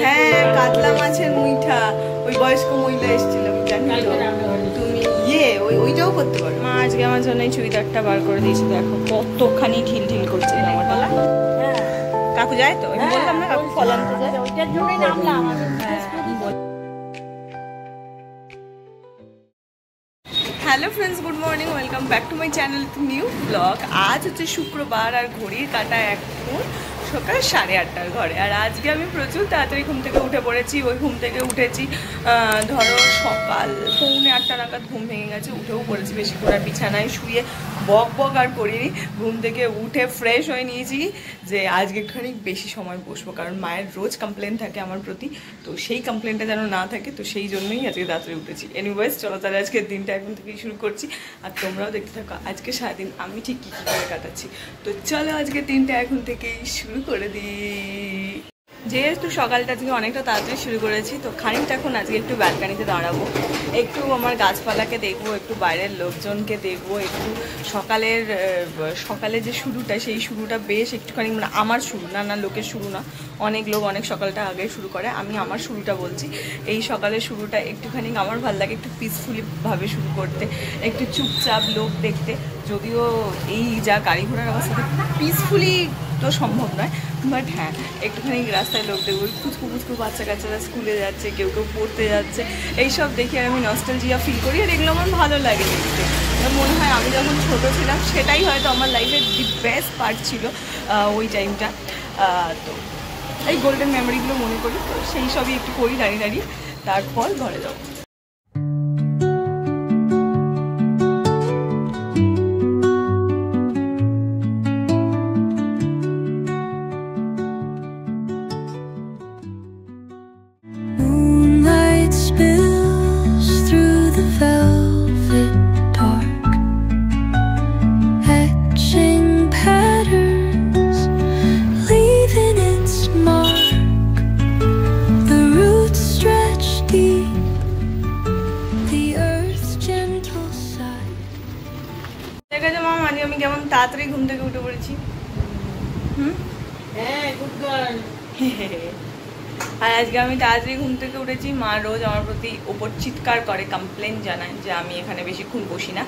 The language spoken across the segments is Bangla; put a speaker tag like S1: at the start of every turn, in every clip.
S1: হ্যাঁ, কাতলা মাছের মুইঠা ওই বয়স্ক মহিলা এসেছিল, জানি তুমি ওইটাও করতে পারো। মা আজকে আমার জন্য এই চুড়িদারটা বার করে দিয়েছে, দেখো কতখানি ঢিল ঢিল করছে জামাটা। কাকু যায় তো, আমি বললাম না কাকু ফলান তো যায়, ওইটার জন্যই নামলাম। Hello friends, good morning, welcome back to my channel new blog. আজ হচ্ছে শুক্রবার আর ঘড়ির কাঁটা এখন সকাল 8:30 ঘরে। আর আজকে আমি প্রচুর তাড়াতাড়ি ঘুম থেকে উঠে পড়েছি। ওই ঘুম থেকে উঠেছি ধরো সকাল 7:45 নাগাদ ঘুম ভেঙে গেছে, উঠেও পড়েছি বেশি করে বিছানায় শুয়ে বক আর করিনি। ঘুম থেকে উঠে ফ্রেশ হয়ে নিয়েছি যে আজকে একটুখানি বেশি সময় বসবো, কারণ মায়ের রোজ কমপ্লেন থাকে আমার প্রতি, তো সেই কমপ্লেনটা যেন না থাকে, তো সেই জন্যই আজকে তাড়াতাড়ি উঠেছি। এনিওয়েজ চলো তাহলে আজকের দিনটা এখন থেকেই শুরু করছি, আর তোমরাও দেখতে থাকো আজকে সারাদিন আমি ঠিক কী কী করে কাটাচ্ছি। তো চলো আজকের দিনটা এখন থেকেই শুরু করে দিই। যেহেতু সকালটা থেকে অনেকটা তাড়াতাড়ি শুরু করেছি, তো খানিকটা এখন আজকে একটু ব্যালকানিতে দাঁড়াবো, একটু আমার গাছপালাকে দেখবো, একটু বাইরের লোকজনকে দেখবো, একটু সকালের যে শুরুটা, সেই শুরুটা বেশ একটুখানি মানে আমার শুরু না লোকের শুরু না, অনেক লোক অনেক সকালটা আগে শুরু করে, আমি আমার শুরুটা বলছি। এই সকালের শুরুটা একটুখানি আমার ভালো লাগে, একটু পিসফুলিভাবে শুরু করতে, একটু চুপচাপ লোক দেখতে। যদিও এই যা গাড়ি ঘোড়ার অবস্থা পিসফুলি তো সম্ভব নয়, বাট হ্যাঁ একটুখানি রাস্তায় লোক দেখবো, কুচকু বাচ্চা কাচ্চারা স্কুলে যাচ্ছে, কেউ পড়তে যাচ্ছে, এইসব দেখে আর আমি নস্টালজিয়া ফিল করি, আর এগুলো আমার ভালো লাগে দেখতে। আমার মনে হয় আমি যখন ছোটো ছিলাম সেটাই হয়তো আমার লাইফের দি বেস্ট পার্ট ছিল ওই টাইমটা। তো এই গোল্ডেন মেমোরিগুলো মনে করি, তো সেই সবই একটু করি দাঁড়িয়ে, তারপর ঘরে যাবো। আমি কেমন তাড়াতাড়ি ঘুম থেকে উঠে পড়েছি। আর আজকে আমি তাড়াতাড়ি ঘুম থেকে উঠেছি। মা রোজ আমার প্রতি ওপর চিৎকার করে, কমপ্লেন জানায় যে আমি এখানে বেশিক্ষণ বসি না।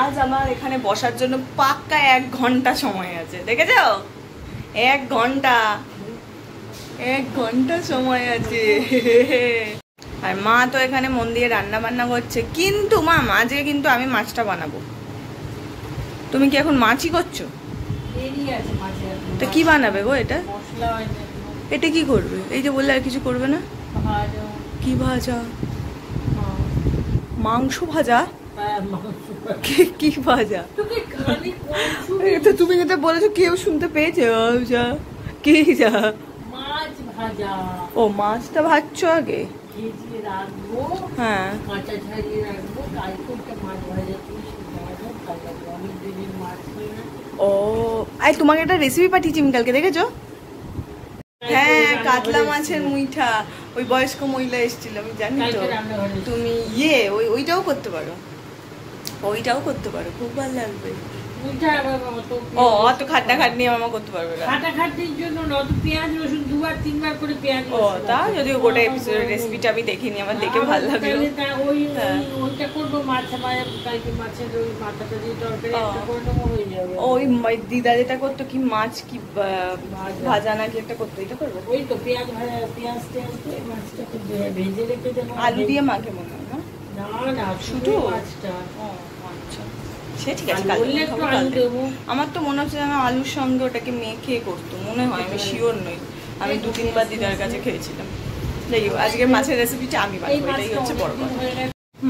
S1: আজ আমার এখানে বসার জন্য পাক্কা 1 ঘন্টা সময় আছে, দেখেছ? 1 ঘন্টা সময় আছে। আর মা তো এখানে মন দিয়ে রান্না বান্না করছে, কিন্তু মা আজকে কিন্তু আমি মাছটা বানাবো। তুমি কি এখন মাছই করছো? তো কি বানাবে গো? এটা কি করবে? এই যে বললে আর কিছু করবে না? কি ভাজা? মাংস ভাজা? কি ভাজা? তুমি যেটা বলেছো কেউ শুনতে পেয়েছে? কি যা? ও মাছটা ভাজছো আগে? হ্যাঁ। ও আই তোমাকে একটা রেসিপি পাঠিয়েছি আমি কালকে, দেখেছো? হ্যাঁ, কাতলা মাছের মুইঠা ওই বয়স্ক মহিলা এসেছিল, আমি জানি তো। তুমি ওইটাও করতে পারো, খুব ভালো লাগবে। ও অত খাটনি মামা করতে পারবে না।
S2: খাটাখাটনির জন্য না, অত পেঁয়াজ রসুন 2-3 বার করে পেঁয়াজ।
S1: ও তা যদিও গোটা এপিসোডের রেসিপিটা আমি দেখিনি, আমার দেখে ভালো লাগলো।
S2: ওইটা করবো, মাছের ওই মাথাটা দিয়ে তরকারি একটা করে নেবো, হয়ে যাবে।
S1: ওই দিদা যেটা করতো কি মাছ কি ভাজা নাকি একটা করতো, এটা করবো।
S2: ওই তো পেঁয়াজ দিয়ে মাছটাকে ভেজে রেখে দেবো।
S1: আলু দিয়ে মাখে মনে হয় না?
S2: না শুধু মাছটা।
S1: আচ্ছা সে ঠিক আছে, আমার তো মনে হচ্ছে যেন আলুর সঙ্গে ওটাকে মেখে করতো মনে হয়, আমি শিওর নই। আমি 2-3 বার দিদার কাছে খেয়েছিলাম। যাই হোক, আজকের মাছের রেসিপিটা আমি বানাবো, এটাই হচ্ছে বড় কথা।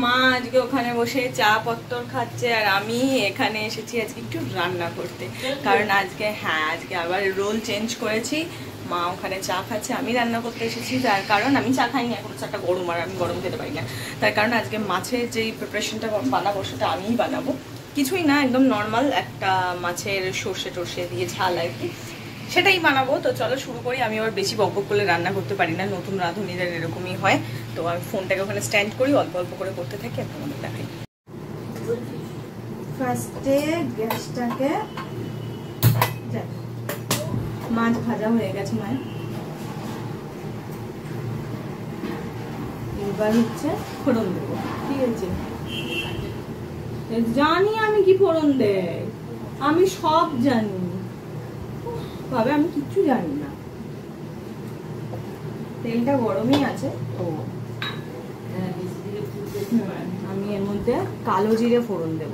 S1: মা আজকে ওখানে বসে চা পত্তর খাচ্ছে, আর আমি এখানে এসেছি আজকে একটু রান্না করতে, কারণ আজকে আবার রোল চেঞ্জ করেছি। মা ওখানে চা খাচ্ছে, আমি রান্না করতে এসেছি, তার কারণ আমি চা খাইনি এখন, চাটা গরম আর আমি গরম খেতে পারি না, তার কারণ আজকে মাছের যেই প্রিপারেশনটা বানাবো সেটা আমিই বানাবো। কিছুই না, একদম নর্মাল একটা মাছের সর্ষে টর্ষে দিয়ে ঝাল আর কি, সেটাই বানাবো। তো চলো শুরু করি। আমি আবার বেশি বক করলে রান্না করতে পারি না, নতুন রাঁধুনিদের এরকমই হয়। তো আমি ফোনটাকে ওখানে স্ট্যান্ড করি, অল্প অল্প করে করতে থাকি, আর তোমাদের দেখাই। ফার্স্টে গ্যাসটাকে, মাছ ভাজা হয়ে গেছে মায়ের, এবার হচ্ছে ফোড়ন দেবো, ঠিক আছে? জানি আমি কি ফোড়ন দেয়, আমি সব জানি, তবে আমি কিচ্ছু জানি না। তেলটা গরমই আছে তো আমি এর মধ্যে কালো জিরে ফোড়ন দেব।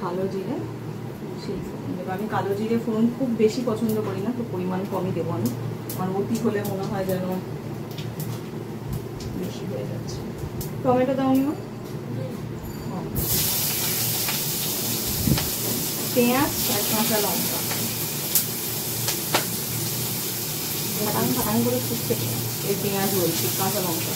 S1: কালো জিরে, সেই ফোড়ন দেবো আমি। কালো জিরে ফোড়ন খুব বেশি পছন্দ করি না, তো পরিমাণ কমই দেবো আমি। আমার অতি হলে মনে হয় যেন বেশি হয়ে যাচ্ছে। টমেটো দাও না, পেঁয়াজ আর কাঁচা লঙ্কা ফাটাং ফাটাং করে ফুটছে। এই পেঁয়াজ বলছি, কাঁচা লঙ্কা।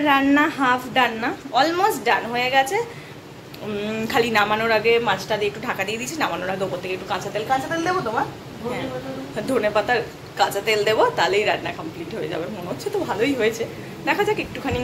S1: রান্না হাফ ডান, না অলমোস্ট ডান হয়ে গেছে। খালি নামানোর আগে মাছটা দিয়ে একটু ঢাকা দিয়ে দিয়েছি। নামানোর আগে ওপর থেকে একটু কাঁচা তেল দেবো তোমার, ধনে পাতার কাঁচা তেল দেবো, তাহলেই রান্না কমপ্লিট হয়ে যাবে। মনে হচ্ছে তো ভালোই হয়েছে, দেখা যাক একটুখানি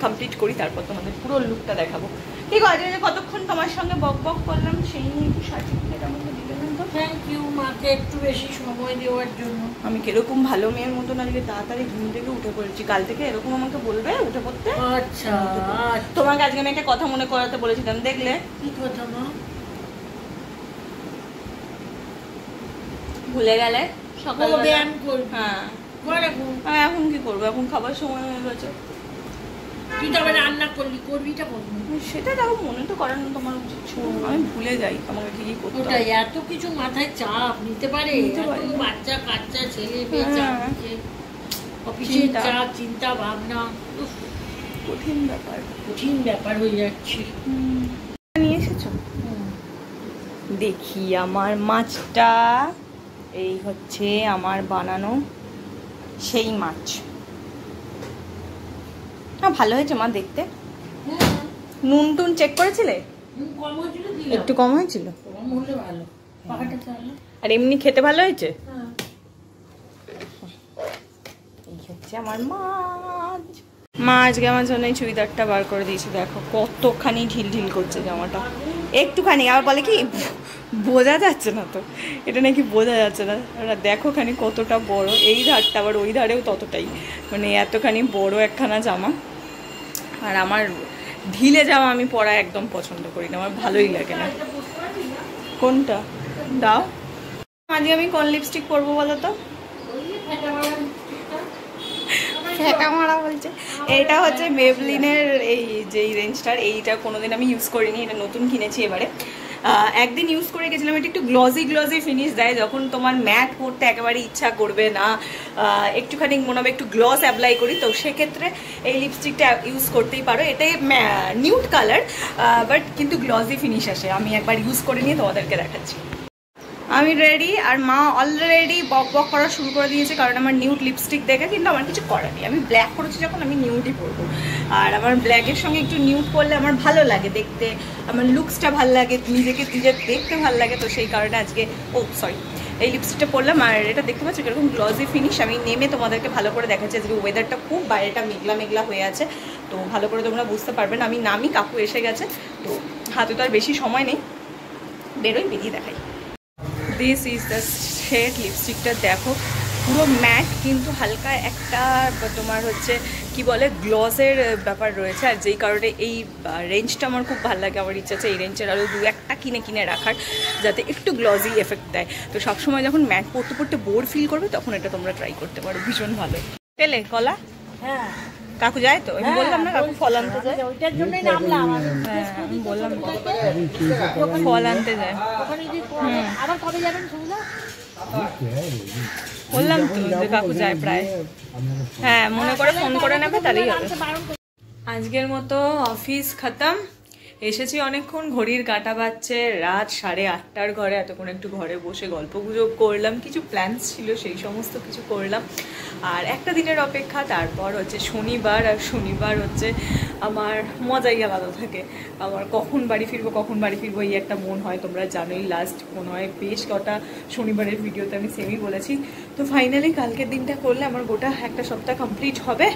S1: কমপ্লিট করি, তারপর তোমাদের পুরো লুকটা দেখাবো। ঠিক আছে, কতক্ষণ তোমার সঙ্গে বক বক করলাম সেই নিয়ে একটু সার্টিফিকেট আমাকে দিলেন তো।
S2: থ্যাংক ইউ মাকে একটু বেশি সময় দেওয়ার জন্য।
S1: আমি কিরকম ভালো মেয়ের মতন আজকে তাড়াতাড়ি ঘুম থেকে উঠে পড়েছি। কাল থেকে এরকম আমাকে বলবে উঠে পড়তে।
S2: আচ্ছা,
S1: তোমাকে আজকে আমি একটা কথা মনে করাতে বলেছিলাম, দেখলে?
S2: কি কথা মা?
S1: ভুলে গেলে সকালে
S2: ব্যায়াম করবি?
S1: হ্যাঁ, এখন কি করবো? এখন খাবার সময় হয়ে গেছে।
S2: তুই তবে রান্না করবিটা করবি,
S1: সেটা দেখো মনে তো করানো তোমার উচিত ছিল। আমি ভুলে যাই আমাকে কি কি করতে হবে।
S2: ওটাই, এত কিছু মাথায় চাপ নিতে পারে? বাচ্চা কাচ্চা ছেলে মেয়ে, অফিসের চাপ, চিন্তা ভাবনা,
S1: কঠিন
S2: ব্যাপার হয়ে যাচ্ছে।
S1: নিয়ে এসেছো? দেখি আমার মাছটা, এই হচ্ছে আমার বানানো সেই মাছ। ভালো হয়েছে মা দেখতে। নুন টুন চেক করেছিলে? একটু কম হয়েছিল, আর এমনি খেতে ভালো হয়েছে। এই হচ্ছে আমার মাছ। মা আজকে আমার জন্য এই চুড়িদারটা বার করে দিয়েছে, দেখো কতখানি ঢিল করছে জামাটা। একটুখানি, আবার বলে কি বোঝা যাচ্ছে না, তো এটা নাকি বোঝা যাচ্ছে না। দেখো খানি কতটা বড়, এই ধারটা আবার ওই ধারেও ততটাই, মানে এতখানি বড় একখানা জামা। আর আমার ঢিলে জামা আমি পরা একদম পছন্দ করি না, আমার ভালোই লাগে না। কোনটা দাও? আজকে আমি কোন লিপস্টিক পরবো বলো তো? ফেটা মারা বলছে। এটা হচ্ছে মেবলিনের এই যে রেঞ্জটার, এইটা কোনোদিন আমি ইউজ করিনি, এটা নতুন কিনেছি এবারে। একদিন ইউজ করে গেছিলাম। এটা একটু গ্লসি ফিনিশ দেয়, যখন তোমার ম্যাট পরতে একেবারে ইচ্ছা করবে না, একটুখানি মনে হবে একটু গ্লস অ্যাপ্লাই করি, তো সেক্ষেত্রে এই লিপস্টিকটা ইউজ করতেই পারো। এটাই নিউড কালার, বাট কিন্তু গ্লসি ফিনিশ আসে। আমি একবার ইউজ করে নিয়ে তোমাদেরকে দেখাচ্ছি। আমি রেডি, আর মা অলরেডি বক করা শুরু করে দিয়েছে, কারণ আমার নিউড লিপস্টিক দেখে। কিন্তু আমার কিছু করার নেই, আমি ব্ল্যাক করেছি যখন, আমি নিউডই পরবো। আর আমার ব্ল্যাকের সঙ্গে একটু নিউড পরলে আমার ভালো লাগে দেখতে, আমার লুকসটা ভালো লাগে, নিজেকে দেখতে ভালো লাগে। তো সেই কারণে আজকে এই লিপস্টিকটা পরলাম। আর এটা দেখতে পাচ্ছি কিরকম গ্লসি ফিনিশ। আমি নেমে তোমাদেরকে ভালো করে দেখাচ্ছি। আজকে ওয়েদারটা খুব, বাইরেটা মেঘলা হয়ে আছে, তো ভালো করে তোমরা বুঝতে পারবে না। আমি নামি, কাকু এসে গেছে, তো হাতে তো আর বেশি সময় নেই, বেরিয়ে দেখাই। This is the shade. লিপস্টিকটা দেখো পুরো ম্যাট, কিন্তু হালকা একটা তোমার হচ্ছে কি বলে গ্লসের ব্যাপার রয়েছে। আর যেই কারণে এই রেঞ্জটা আমার খুব ভালো লাগে। আমার ইচ্ছা আছে এই রেঞ্জের আরও দু একটা কিনে রাখার, যাতে একটু গ্লসি এফেক্ট দেয়। তো সবসময় যখন ম্যাট পরতে বোর ফিল করবে, তখন এটা তোমরা ট্রাই করতে পারো, ভীষণ ভালো। পেলে কলা? হ্যাঁ, কাকু যায় তো? আমি বললাম না কাকু ফল আনতে যায়, ওইটার জন্যই নামলাম। হ্যাঁ, আমি বললাম ফল আনতে যায়। আবার কবে যাবেন বললাম তো যে কাকু যায় প্রায়। হ্যাঁ, মনে করে ফোন করে নেবে, তাহলেই হবে। আজকের মতো অফিস খতম। এসেছি অনেকক্ষণ, ঘড়ির কাঁটা বাজছে রাত 8:30 ঘরে। এতক্ষণ একটু ঘরে বসে গল্প গুজব করলাম, কিছু প্ল্যানস ছিল সেই সমস্ত কিছু করলাম। আর একটা দিনের অপেক্ষা, তারপর হচ্ছে শনিবার। আর শনিবার হচ্ছে আমার মজাই আলাদা থাকে। আমার কখন বাড়ি ফিরবো এই একটা মন হয়, তোমরা জানোই। লাস্ট মনে হয় বেশ কটা শনিবারের ভিডিওতে আমি সেমই বলেছি। তো ফাইনালি কালকের দিনটা করলে আমার গোটা একটা সপ্তাহ কমপ্লিট হবে।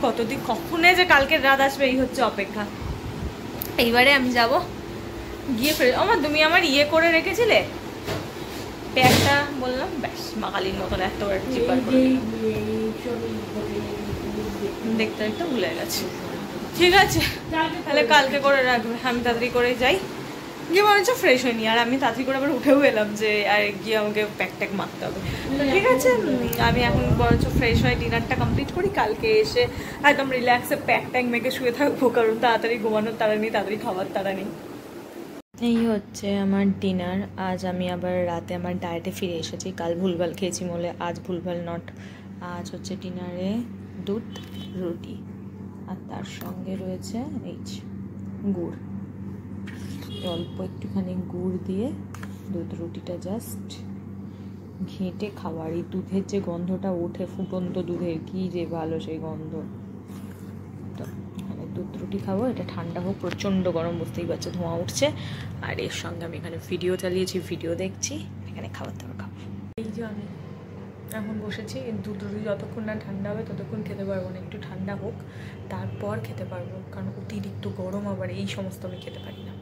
S1: কতদিন কখনে যে কালকের রাত আসবে এই হচ্ছে অপেক্ষা। এইবারে আমি যাব গিয়ে তুমি আমার ইয়ে করে রেখেছিলে প্যাকটা, বললাম ব্যাস মাকালির মতন এত চিপার করে দেখতে দেখতে ভুলে গেছি। ঠিক আছে তাহলে কালকে করে রাখবে, আমি তাড়াতাড়ি করে যাই। গিয়ে মনে হচ্ছে ফ্রেশ হয়নি, আর আমি তাড়াতাড়ি করে আবার উঠেও এলাম যে আর গিয়ে আমাকে প্যাক ট্যাক মারতে হবে। তো ঠিক আছে, আমি এখন বরঞ্চ ফ্রেশ হয়ে ডিনারটা কমপ্লিট করি। কালকে এসে একদম রিল্যাক্সে প্যাক ট্যাক মেখে শুয়ে থাকবো, কারণ তাড়াতাড়ি ঘুমানোর তাড়া নেই, তাড়াতাড়ি খাওয়ার তাড়া নেই। এই হচ্ছে আমার ডিনার। আজ আমি আবার রাতে আমার ডায়েটে ফিরে এসেছি। কাল ভুলভাল খেয়েছি বলে আজ ভুলভাল নট। আজ হচ্ছে ডিনারে দুধ রুটি, আর তার সঙ্গে রয়েছে এই গুড়। অল্প একটুখানি গুড় দিয়ে দুধ রুটিটা জাস্ট ঘেঁটে খাওয়ার। এই দুধের যে গন্ধটা ওঠে, ফুটন্ত দুধের, কি যে ভালো সেই গন্ধ। তো এখানে দুধ রুটি খাবো, এটা ঠান্ডা হোক, প্রচণ্ড গরম, বুঝতেই পারছো ধোঁয়া উঠছে। আর এর সঙ্গে আমি এখানে ভিডিও চালিয়েছি, ভিডিও দেখছি, এখানে খাবার দাবার খাবো। এই যে আমি এখন বসেছি, দুধ রুটি যতক্ষণ না ঠান্ডা হবে ততক্ষণ খেতে পারবো না। একটু ঠান্ডা হোক তারপর খেতে পারবো, কারণ অতিরিক্ত গরম আবার এই সমস্ত আমি খেতে পারি না।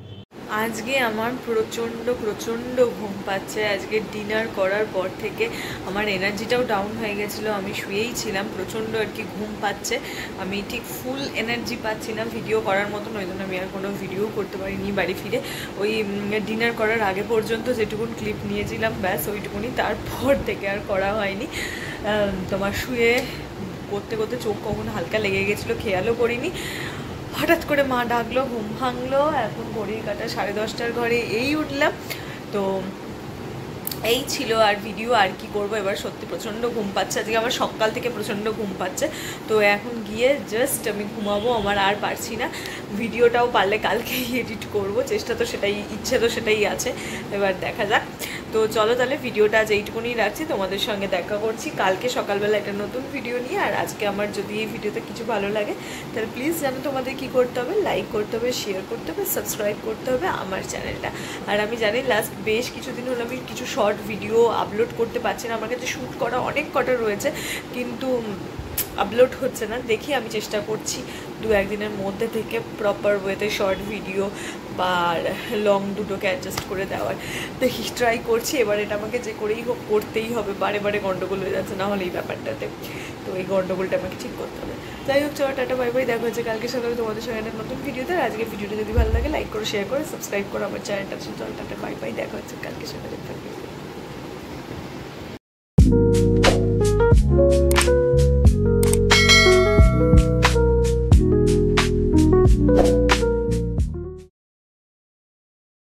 S1: আজকে আমার প্রচণ্ড ঘুম পাচ্ছে। আজকে ডিনার করার পর থেকে আমার এনার্জিটাও ডাউন হয়ে গেছিলো, আমি শুয়েই ছিলাম, প্রচণ্ড আর কি ঘুম পাচ্ছে। আমি ঠিক ফুল এনার্জি পাচ্ছি না ভিডিও করার মতন, ওই জন্য আমি আর কোনো ভিডিও করতে পারিনি বাড়ি ফিরে। ওই ডিনার করার আগে পর্যন্ত যেটুকুন ক্লিপ নিয়েছিলাম ব্যাস ওইটুকুনি, তারপর থেকে আর করা হয়নি। তোমার শুয়ে করতে করতে চোখ কখন হালকা লেগে গেছিলো, খেয়ালও করিনি। হঠাৎ করে মা ডাকলো, ঘুম ভাঙলো। এখন ঘড়ির কাঁটা 10:30 ঘরে এই উঠলাম। তো এই ছিল আর ভিডিও, আর কি করবো। এবার সত্যি প্রচণ্ড ঘুম পাচ্ছে আজকে, আমার সকাল থেকে প্রচণ্ড ঘুম পাচ্ছে। তো এখন গিয়ে জাস্ট আমি ঘুমাবো, আমার আর পারছি না। ভিডিওটাও পারলে কালকেই এডিট করবো, চেষ্টা তো সেটাই, ইচ্ছে তো সেটাই আছে, এবার দেখা যাক। তো চলো তাহলে ভিডিওটা আজ এইটুকুনি রাখছি, তোমাদের সঙ্গে দেখা করছি কালকে সকালবেলা একটা নতুন ভিডিও নিয়ে। আর আজকে আমার যদি এই ভিডিওতে কিছু ভালো লাগে তাহলে প্লিজ জানো তোমাদের কি করতে হবে, লাইক করতে হবে, শেয়ার করতে হবে, সাবস্ক্রাইব করতে হবে আমার চ্যানেলটা। আর আমি জানি লাস্ট বেশ কিছুদিন হলো আমি কিছু শর্ট ভিডিও আপলোড করতে পারছি না, আমার কাছে শ্যুট করা অনেক কটা রয়েছে কিন্তু আপলোড হচ্ছে না। দেখি আমি চেষ্টা করছি 2-1 দিনের মধ্যে থেকে প্রপার ওয়েতে শর্ট ভিডিও বা লং দুটোকে অ্যাডজাস্ট করে দেওয়ার দেখি, ট্রাই করছি। এবার এটা আমাকে যে করেই হোক করতেই হবে, বারে বারে গন্ডগোল হয়ে যাচ্ছে না হলে এই ব্যাপারটাতে। তো এই গন্ডগোলটা আমাকে ঠিক করতে হবে। যাই হোক চলো টাটা বাই বাই, দেখা হচ্ছে কালকে সকালে তোমাদের সঙ্গে একটা নতুন ভিডিওতে। আর আজকে ভিডিওটা যদি ভালো লাগে লাইক করো, শেয়ার করো, সাবস্ক্রাইব করো আমার চ্যানেলটা। চলো টাটা বাই বাই, দেখা হচ্ছে কালকে সকালে।